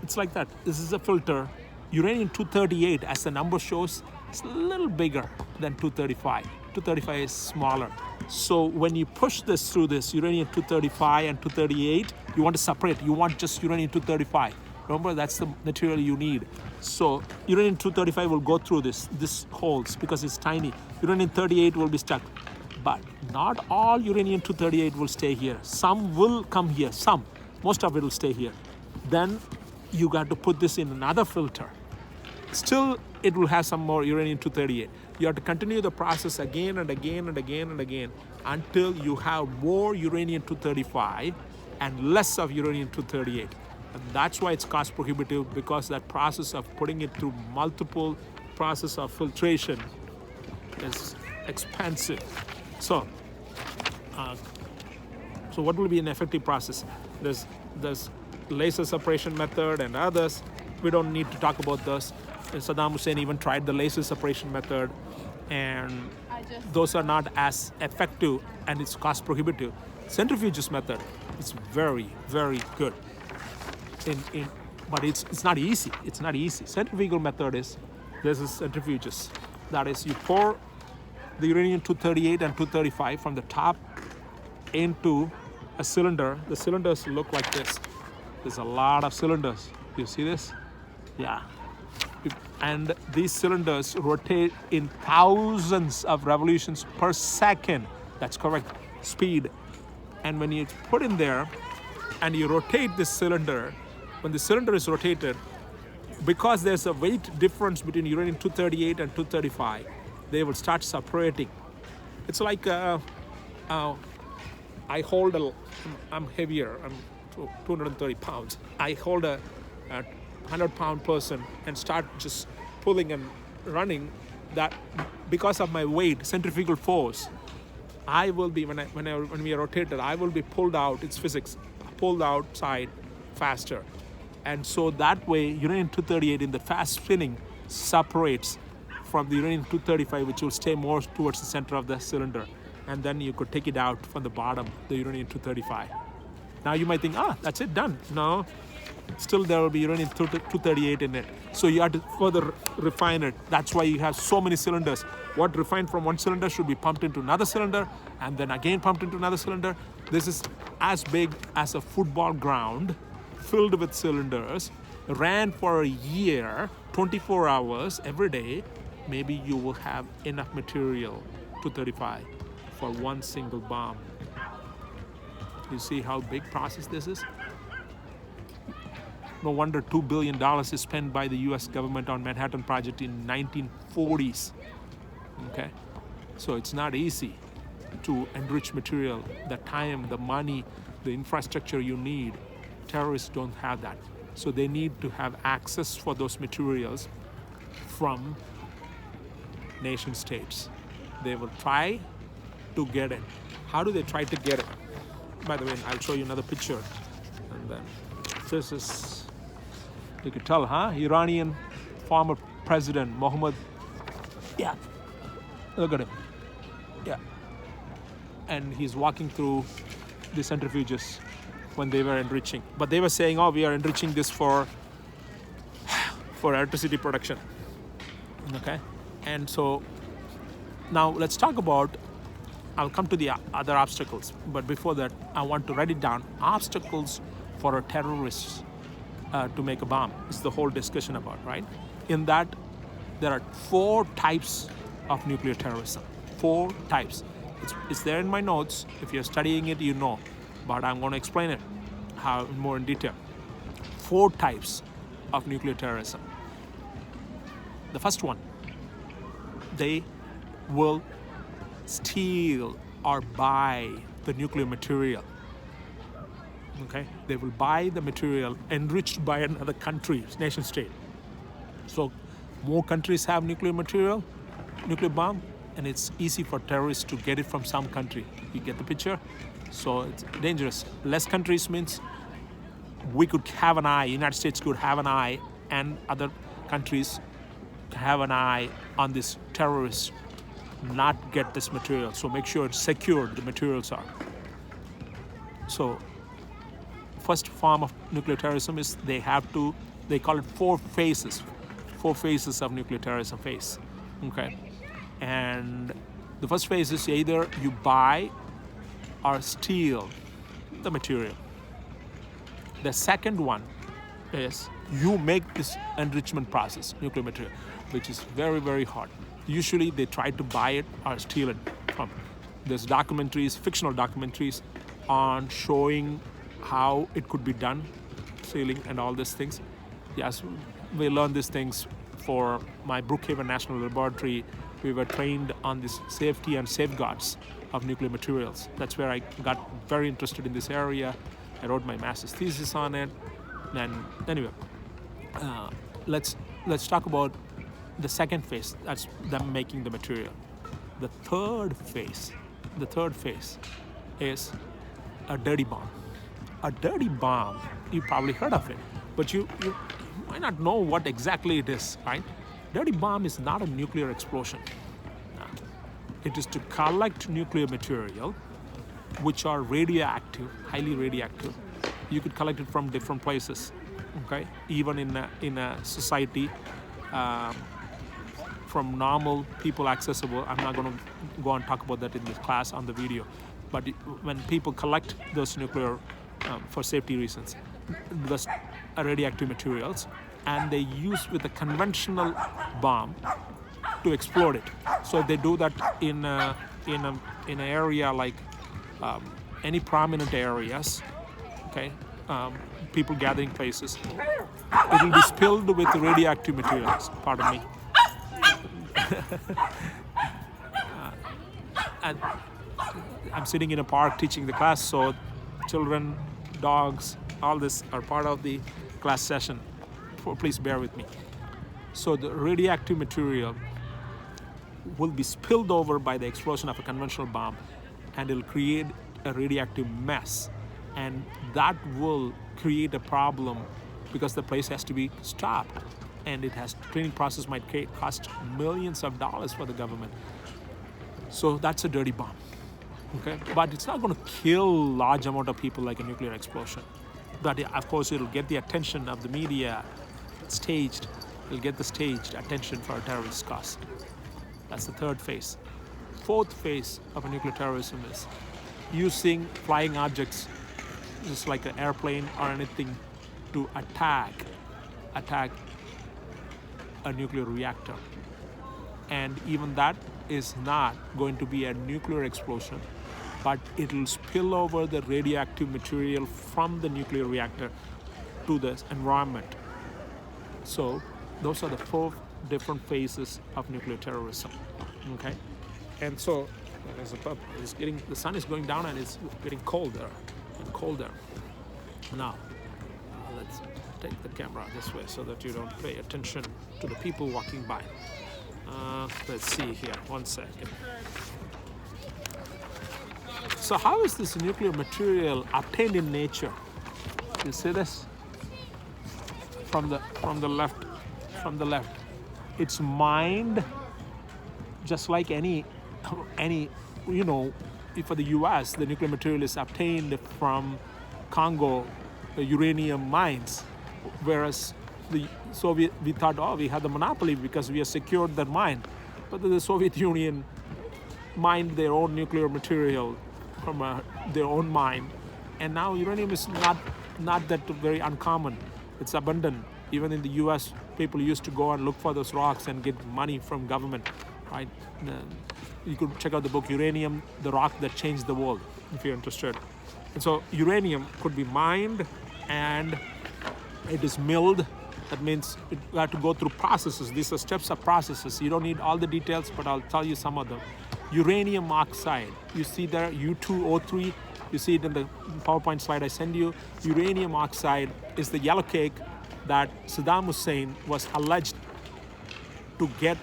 It's like that. This is a filter. Uranium-238, as the number shows, is a little bigger than 235. 235 is smaller. So when you push this through this uranium-235 and 238, you want to separate. You want just uranium-235. Remember, that's the material you need. So uranium-235 will go through this holes because it's tiny. Uranium-38 will be stuck. But not all uranium-238 will stay here. Some will come here. Most of it will stay here. Then you got to put this in another filter. Still, it will have some more uranium-238. You have to continue the process again and again and again and again until you have more uranium-235 and less of uranium-238. And that's why it's cost prohibitive, because that process of putting it through multiple process of filtration is expensive. So, so what will be an effective process? There's laser separation method and others. We don't need to talk about those. Saddam Hussein even tried the laser separation method, and those are not as effective, and it's cost prohibitive. Centrifuges method is very, very good. But it's not easy. It's not easy. Centrifugal method is, this is centrifuges. That is, you pour the uranium-238 and 235 from the top into a cylinder. The cylinders look like this. There's a lot of cylinders. You see this? Yeah. And these cylinders rotate in thousands of revolutions per second. That's correct speed. And when you put in there and you rotate this cylinder, when the cylinder is rotated, because there's a weight difference between uranium-238 and 235, they will start separating. It's like I'm heavier, I'm 230 pounds. I hold a 100-pound person and start just pulling and running. That because of my weight, centrifugal force, I will be, when we are rotated, I will be pulled out. It's physics, pulled outside faster. And so that way, uranium-238 in the fast spinning separates from the uranium-235, which will stay more towards the center of the cylinder. And then you could take it out from the bottom, the uranium-235. Now you might think, that's it, done. No, still there will be uranium-238 in it. So you have to further refine it. That's why you have so many cylinders. What refined from one cylinder should be pumped into another cylinder, and then again pumped into another cylinder. This is as big as a football ground, filled with cylinders, ran for a year, 24 hours every day. Maybe you will have enough material, 235, for one single bomb. You see how big process this is? No wonder $2 billion is spent by the US government on Manhattan Project in 1940s. Okay? So it's not easy to enrich material. The time, the money, the infrastructure you need, terrorists don't have that. So they need to have access for those materials from nation states. They will try to get it. How do they try to get it? By the way, I'll show you another picture. And then this is, you could tell, Iranian former president Mohammed. Yeah, look at him. Yeah. And he's walking through the centrifuges when they were enriching. But they were saying, we are enriching this for electricity production. Okay? And so now let's talk about, I'll come to the other obstacles. But before that, I want to write it down. Obstacles for a terrorist to make a bomb is the whole discussion about, right? In that, there are 4 types of nuclear terrorism. 4 types. It's there in my notes. If you're studying it, you know. But I'm going to explain it more in detail. 4 types of nuclear terrorism. The first one, they will steal or buy the nuclear material. Okay? They will buy the material enriched by another country, nation state. So more countries have nuclear material, nuclear bomb, and it's easy for terrorists to get it from some country. You get the picture? So it's dangerous. Less countries means we could have an eye, United States could have an eye, and other countries have an eye on this terrorist, not get this material. So make sure it's secured, the materials are. So first form of nuclear terrorism is they call it 4 phases. 4 phases of nuclear terrorism phase. Okay. And the first phase is either you buy or steal the material. The second one is you make this enrichment process, nuclear material, which is very, very hard. Usually they try to buy it or steal it from. There's documentaries, fictional documentaries on showing how it could be done, stealing and all these things. Yes, we learned these things for my Brookhaven National Laboratory. We were trained on this safety and safeguards of nuclear materials. That's where I got very interested in this area. I wrote my master's thesis on it, And anyway, let's talk about the second phase. That's them making the material. The third phase is a dirty bomb. A dirty bomb, you probably heard of it, but you might not know what exactly it is, right? Dirty bomb is not a nuclear explosion. No. It is to collect nuclear material, which are radioactive, highly radioactive. You could collect it from different places, okay? Even in a society, from normal people accessible. I'm not going to go and talk about that in this class on the video, but when people collect those nuclear for safety reasons, those radioactive materials, and they use with a conventional bomb to explode it. So they do that in an area like any prominent areas, okay, people gathering places. It will be spilled with radioactive materials. Pardon me. And I'm sitting in a park teaching the class, so children, dogs, all this are part of the class session. Please bear with me. So the radioactive material will be spilled over by the explosion of a conventional bomb, and it'll create a radioactive mess, and that will create a problem because the place has to be stopped, and the cleaning process might cost millions of dollars for the government. So that's a dirty bomb, okay? But it's not going to kill large amount of people like a nuclear explosion. But of course, it'll get the attention of the media. It's staged. It'll get the staged attention for a terrorist cause. That's the third phase. Fourth phase of a nuclear terrorism is using flying objects, just like an airplane or anything, to attack a nuclear reactor. And even that is not going to be a nuclear explosion, but it'll spill over the radioactive material from the nuclear reactor to the environment. So those are the 4 different phases of nuclear terrorism, okay? And so the sun is going down and it's getting colder and colder. Now, let's take the camera this way so that you don't pay attention to the people walking by. Let's see here, 1 second. So how is this nuclear material obtained in nature? You see this? From the left. It's mined just like any, for the US, the nuclear material is obtained from Congo, the uranium mines, whereas the Soviet, we thought, we had the monopoly because we have secured that mine. But the Soviet Union mined their own nuclear material from their own mine, and now uranium is not that very uncommon. It's abundant. Even in the US, people used to go and look for those rocks and get money from government, right? You could check out the book Uranium, the Rock That Changed the World, if you're interested. And so uranium could be mined and it is milled. That means you have to go through processes. These are steps of processes. You don't need all the details, but I'll tell you some of them. Uranium oxide, you see there, U2O3, you see it in the PowerPoint slide I send you. Uranium oxide is the yellow cake that Saddam Hussein was alleged to get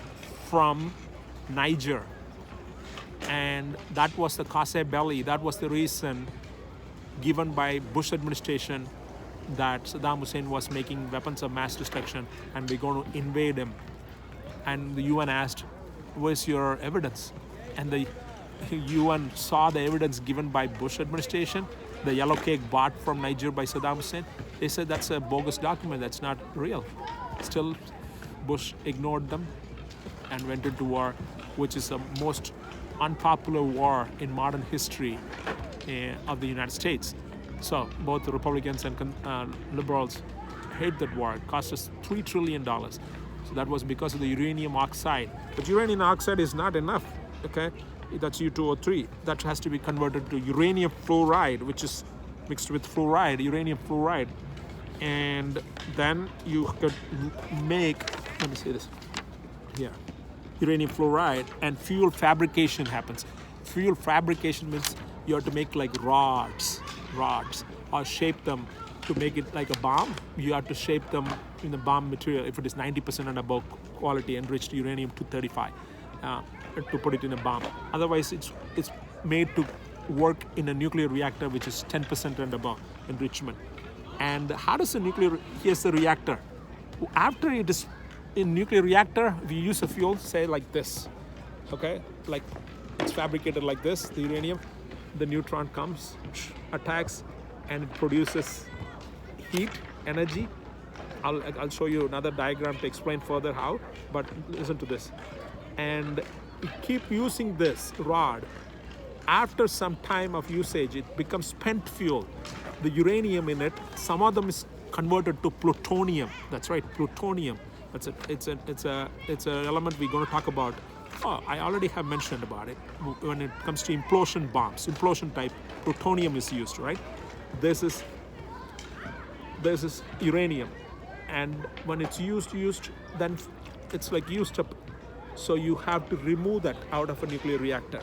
from Niger. And that was the cause belli. That was the reason given by Bush administration that Saddam Hussein was making weapons of mass destruction and we're going to invade him. And the UN asked, where's your evidence? And the UN saw the evidence given by Bush administration, the yellow cake bought from Niger by Saddam Hussein. They said that's a bogus document, that's not real. Still, Bush ignored them and went into war, which is the most unpopular war in modern history of the United States. So both the Republicans and liberals hate that war. It cost us $3 trillion. So that was because of the uranium oxide. But uranium oxide is not enough, okay? That's U2O3. That has to be converted to uranium fluoride, which is mixed with fluoride, uranium fluoride. And then you could make, let me see this, here, uranium fluoride, and fuel fabrication happens. Fuel fabrication means you have to make like rods, or shape them to make it like a bomb, you have to shape them in the bomb material. If it is 90% and above quality enriched uranium-235, to put it in a bomb. Otherwise, it's made to work in a nuclear reactor, which is 10% and above enrichment. And how does a nuclear? Here's the reactor. After it is in nuclear reactor, we use a fuel, say like this, okay? Like it's fabricated like this, the uranium. The neutron comes, attacks, and it produces heat, energy. I'll show you another diagram to explain further how, but listen to this. And you keep using this rod. After some time of usage, it becomes spent fuel. The uranium in it, some of them is converted to plutonium. That's right, plutonium. It's a element we're going to talk about. Oh, I already have mentioned about it. When it comes to implosion bombs, implosion type, plutonium is used, right? This is uranium, and when it's used, then it's like used up. So you have to remove that out of a nuclear reactor,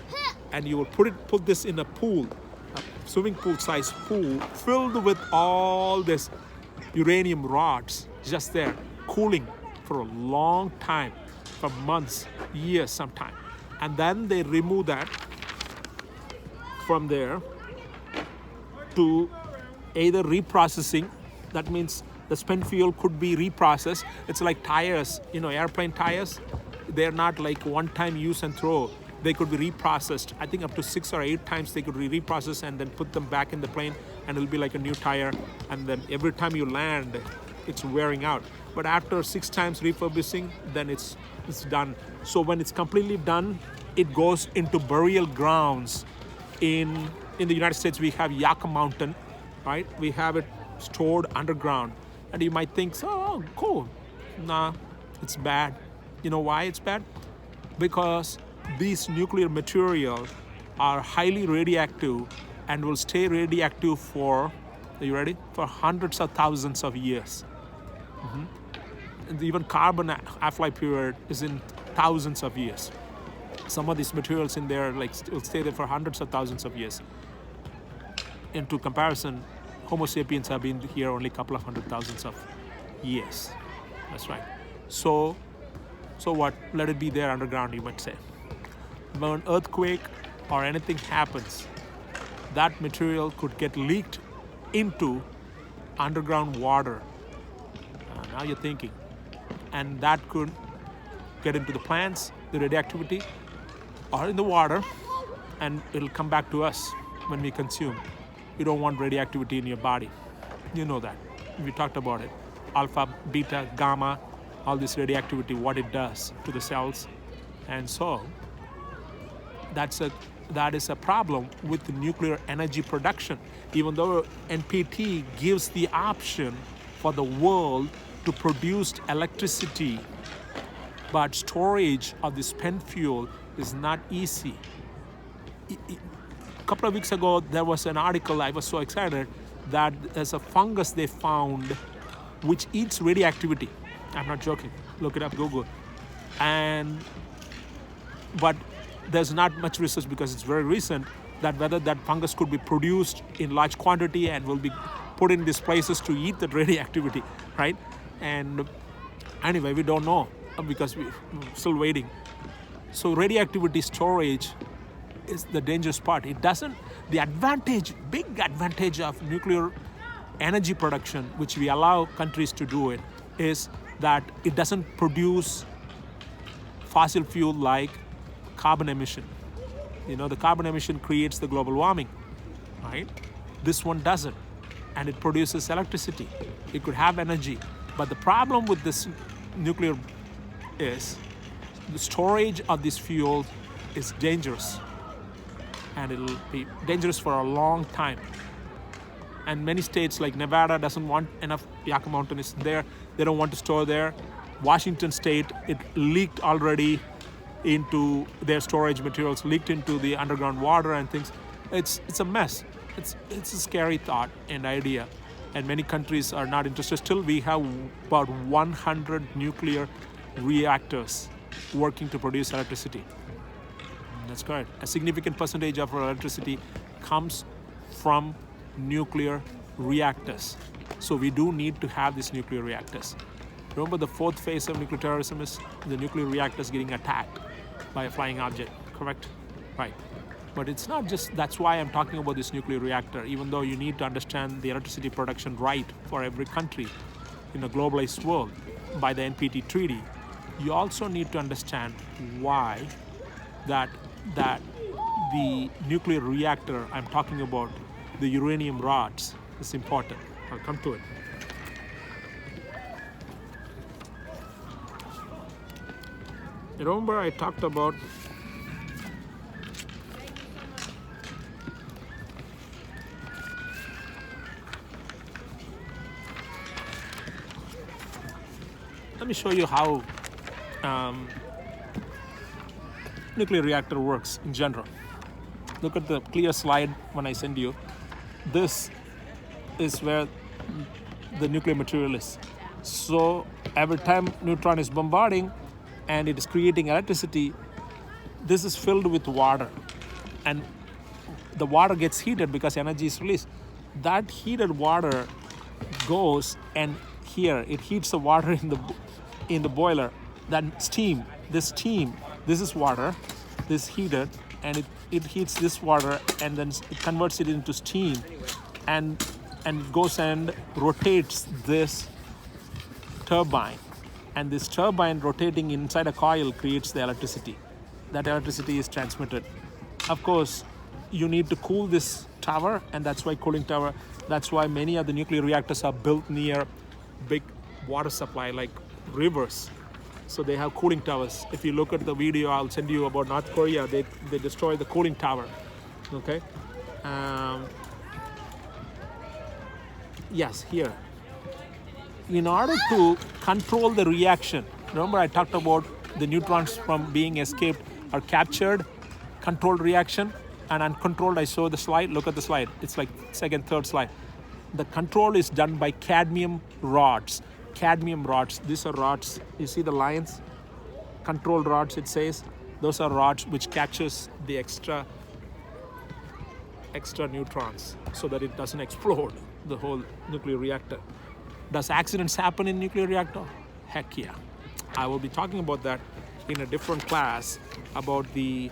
and you will put this in a pool, a swimming pool size pool filled with all this uranium rods just there, cooling for a long time, for months, years sometime. And then they remove that from there to either reprocessing. That means the spent fuel could be reprocessed. It's like tires, airplane tires. They're not like one-time use and throw. They could be reprocessed. I think up to 6 or 8 times they could be reprocessed and then put them back in the plane, and it'll be like a new tire. And then every time you land, it's wearing out. But after 6 times refurbishing, then it's done. So when it's completely done, it goes into burial grounds. In the United States, we have Yucca Mountain, right? We have it stored underground. And you might think, oh, cool. Nah, it's bad. You know why it's bad? Because these nuclear materials are highly radioactive and will stay radioactive for, are you ready? For hundreds of thousands of years. And even carbon half-life period is in thousands of years. Some of these materials in there will stay there for hundreds of thousands of years. Into comparison, Homo sapiens have been here only a couple of 100,000 of years. That's right. So what? Let it be there underground, you might say. When an earthquake or anything happens, that material could get leaked into underground water. Now you're thinking. And that could get into the plants, the radioactivity, or in the water, and it'll come back to us when we consume. You don't want radioactivity in your body. You know that. We talked about it. Alpha, beta, gamma, all this radioactivity, what it does to the cells. And so that is a problem with the nuclear energy production. Even though NPT gives the option for the world to produce electricity, but storage of the spent fuel is not easy. A couple of weeks ago, there was an article, I was so excited, that there's a fungus they found which eats radioactivity. I'm not joking. Look it up, Google. But there's not much research because it's very recent that whether that fungus could be produced in large quantity and will be put in these places to eat that radioactivity, right? And anyway, we don't know because we're still waiting. So radioactivity storage is the dangerous part. The big advantage of nuclear energy production, which we allow countries to do it, is that it doesn't produce fossil fuel like carbon emission. The carbon emission creates the global warming, right? This one doesn't. And it produces electricity. It could have energy. But the problem with this nuclear is the storage of this fuel is dangerous. And it'll be dangerous for a long time. And many states like Nevada doesn't want enough. Yucca Mountain is there. They don't want to store there. Washington State, it leaked already into their storage materials, leaked into the underground water and things. It's a mess. It's a scary thought and idea. And many countries are not interested. Still, we have about 100 nuclear reactors working to produce electricity. That's correct. A significant percentage of our electricity comes from nuclear reactors. So we do need to have these nuclear reactors. Remember, the fourth phase of nuclear terrorism is the nuclear reactors getting attacked by a flying object, correct? Right. But it's not just, that's why I'm talking about this nuclear reactor, even though you need to understand the electricity production right for every country in a globalized world by the NPT treaty. You also need to understand why that the nuclear reactor I'm talking about, the uranium rods, is important. I'll come to it. Remember I talked about let me show you how nuclear reactor works in general. Look at the clear slide when I send you. This is where the nuclear material is. So every time neutron is bombarding and it is creating electricity, this is filled with water. And the water gets heated because energy is released. That heated water goes and here it heats the water in the boiler. That steam, this is water, this heated, and it heats this water and then it converts it into steam and it goes and rotates this turbine. And this turbine rotating inside a coil creates the electricity. That electricity is transmitted. Of course, you need to cool this tower, and that's why cooling tower, that's why many of the nuclear reactors are built near big water supply like rivers. So they have cooling towers. If you look at the video I'll send you about North Korea, they destroy the cooling tower. Okay. Yes, here. In order to control the reaction, remember I talked about the neutrons from being escaped or captured, controlled reaction, and uncontrolled. I show the slide. Look at the slide. It's like second, third slide. The control is done by cadmium rods. Cadmium rods. These are rods. You see the lines? Controlled rods, it says. Those are rods which captures the extra neutrons so that it doesn't explode the whole nuclear reactor. Does accidents happen in nuclear reactor? Heck yeah. I will be talking about that in a different class about the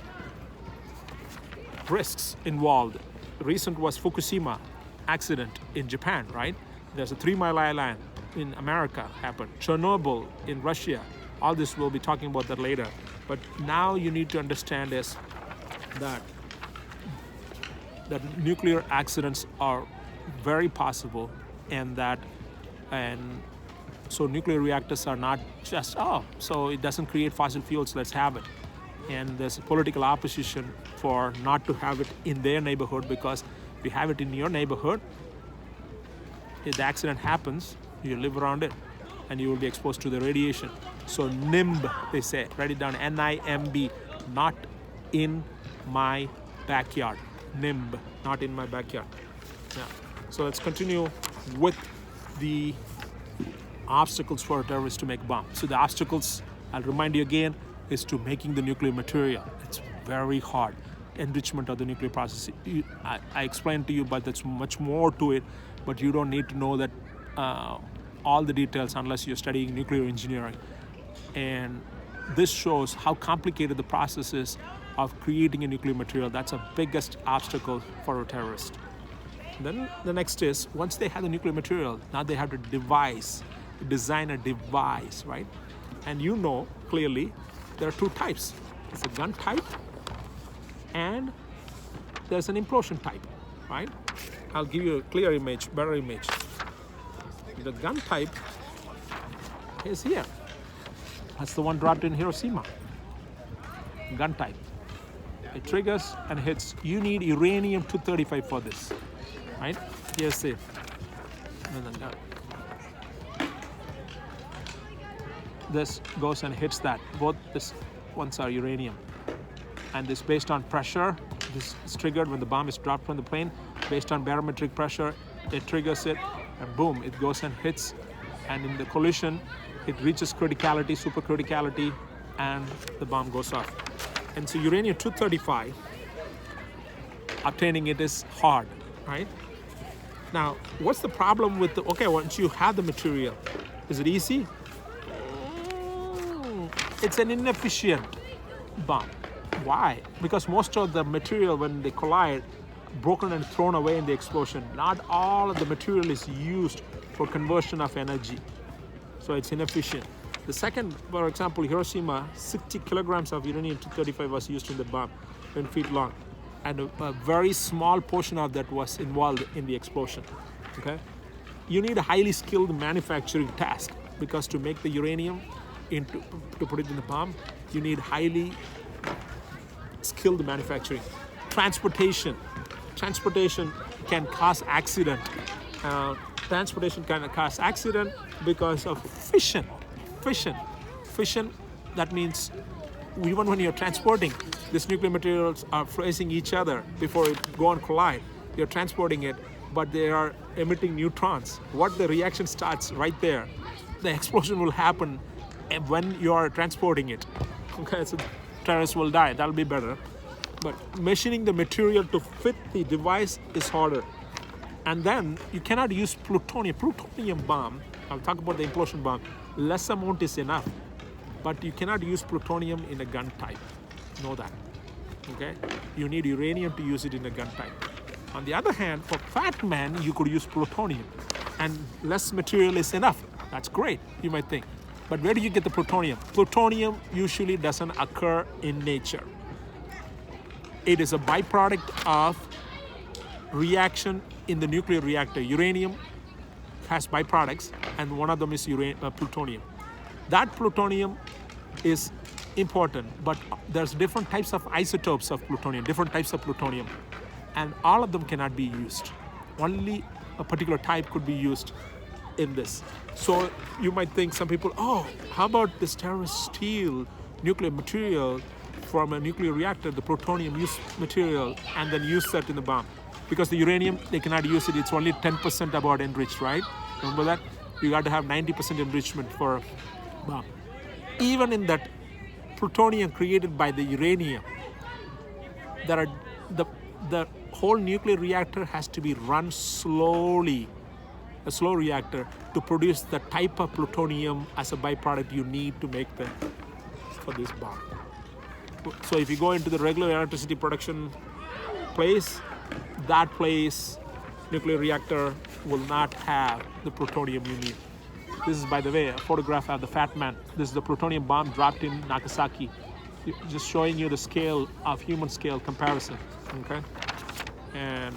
risks involved. Recent was Fukushima accident in Japan, right? There's a 3-mile island in America happened. Chernobyl in Russia. All this, we'll be talking about that later. But now you need to understand is that nuclear accidents are very possible, and so nuclear reactors are not just, so it doesn't create fossil fuels, let's have it. And there's a political opposition for not to have it in their neighborhood, because if you have it in your neighborhood, if the accident happens, you live around it and you will be exposed to the radiation. So NIMB, they say, write it down, NIMB, not in my backyard. NIMB, not in my backyard. Yeah. So let's continue with the obstacles for a terrorist to make a bomb. So the obstacles, I'll remind you again, is to making the nuclear material. It's very hard. Enrichment of the nuclear process. I explained to you, but there's much more to it, but you don't need to know that all the details unless you're studying nuclear engineering. And this shows how complicated the process is of creating a nuclear material. That's the biggest obstacle for a terrorist. Then the next is, once they have the nuclear material, now they have to design a device, right? And you know clearly there are two types. It's a gun type and there's an implosion type, right? I'll give you a clear image, better image. The gun type is here. That's the one dropped in Hiroshima. Gun type. It triggers and hits. You need uranium-235 for this, right? Here's it. This goes and hits that. Both these ones are uranium. And this, based on pressure, this is triggered when the bomb is dropped from the plane. Based on barometric pressure, it triggers it, and boom, it goes and hits. And in the collision, it reaches criticality, supercriticality, and the bomb goes off. And so uranium-235, obtaining it is hard, right? Now, what's the problem with okay, once you have the material, is it easy? It's an inefficient bomb. Why? Because most of the material, when they collide, broken and thrown away in the explosion. Not all of the material is used for conversion of energy. So it's inefficient. The second, for example, Hiroshima, 60 kilograms of uranium-235 was used in the bomb, 10 feet long. And a very small portion of that was involved in the explosion. Okay? You need a highly skilled manufacturing task, because to make the uranium to put it in the bomb, you need highly skilled manufacturing. Transportation can cause accident. Transportation can cause accident because of fission. That means even when you're transporting, these nuclear materials are facing each other before it go and collide. You're transporting it, but they are emitting neutrons. What the reaction starts right there. The explosion will happen when you are transporting it. Okay, so terrorists will die. That'll be better. But machining the material to fit the device is harder. And then you cannot use plutonium. Plutonium bomb, I'll talk about the implosion bomb, less amount is enough. But you cannot use plutonium in a gun type. Know that. Okay? You need uranium to use it in a gun type. On the other hand, for fat man, you could use plutonium. And less material is enough. That's great, you might think. But where do you get the plutonium? Plutonium usually doesn't occur in nature. It is a byproduct of reaction in the nuclear reactor. Uranium has byproducts, and one of them is plutonium. That plutonium is important, but there's different types of isotopes of plutonium, different types of plutonium, and all of them cannot be used. Only a particular type could be used in this. So you might think, some people, oh, how about this terrorists steal nuclear material from a nuclear reactor, the plutonium use material, and then use that in the bomb? Because the uranium, they cannot use it. It's only 10% about enriched, right? Remember that? You got to have 90% enrichment for bomb. Even in that plutonium created by the uranium, there are the whole nuclear reactor has to be run slowly, a slow reactor, to produce the type of plutonium as a byproduct you need to make for this bomb. So if you go into the regular electricity production place, that place, nuclear reactor, will not have the plutonium you need. This is, by the way, a photograph of the Fat Man. This is the plutonium bomb dropped in Nagasaki. Just showing you the scale of human scale comparison, okay? And